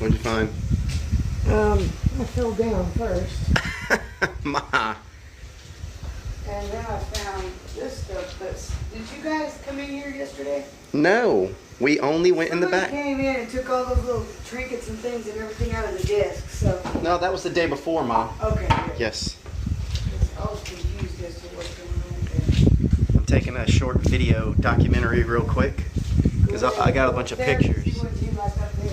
What'd you find? I fell down first. Ma. And then I found this stuff. Did you guys come in here yesterday? No, we only went in the Somebody back. came in and took all those little trinkets and things and everything out of the desk. So. No, that was the day before, Ma. Okay. Good. Yes. I was confused as to what's going on there. I'm taking a short video documentary real quick because I got a bunch of pictures. See what seemed like up there.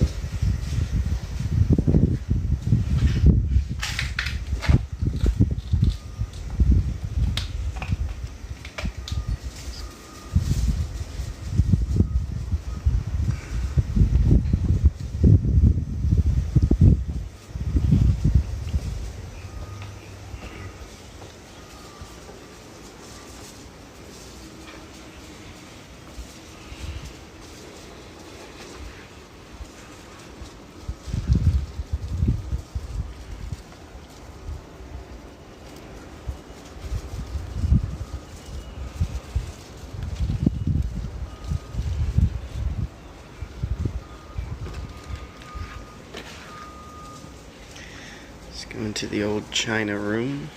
Let's go into the old China room.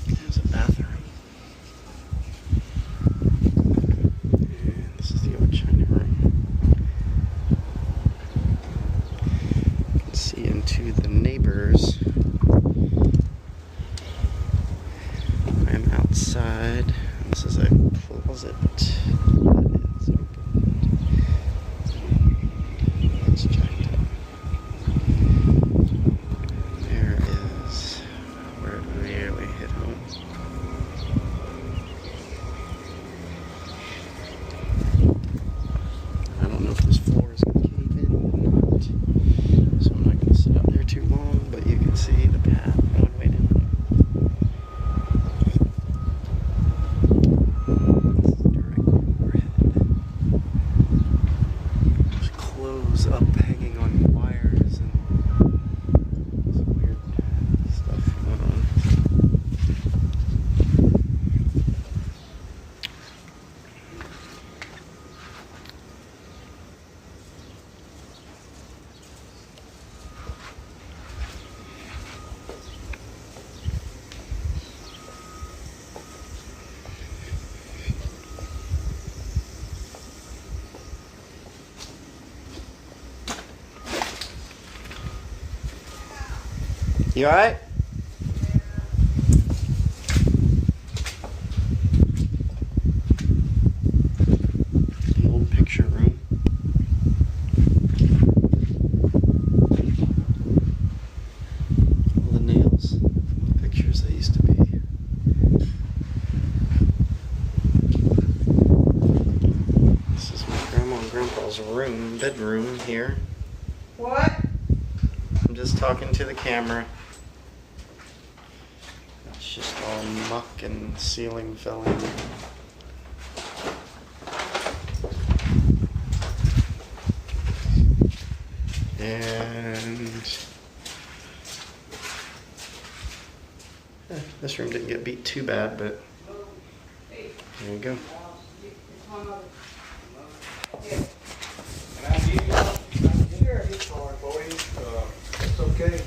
There's a bathroom. And this is the old China room. You can see into the neighbors. I'm outside. This is a closet. Direct overhead. You alright? An old picture room. All the nails, pictures that used to be. This is my grandma and grandpa's room, bedroom here. What? I'm just talking to the camera. It's just all muck and ceiling filling. And this room didn't get beat too bad, but there you go. And I give you a gift card for you. It's okay.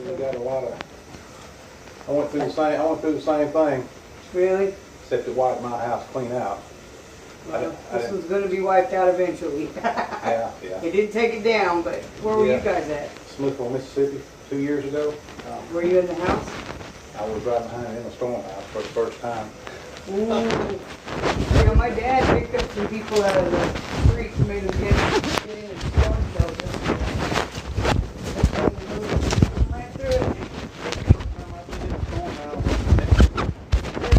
You got a lot of. I went through the same thing, Really? except it wiped my house clean out. Well, this one's gonna be wiped out eventually. Yeah. It didn't take it down, but where were you Yeah. guys at? Smithville, Mississippi, 2 years ago. Were you in the house? I was right behind in a storm house for the first time. Ooh. You know, my dad picked up some people out of the street and made them get in a storm shelter.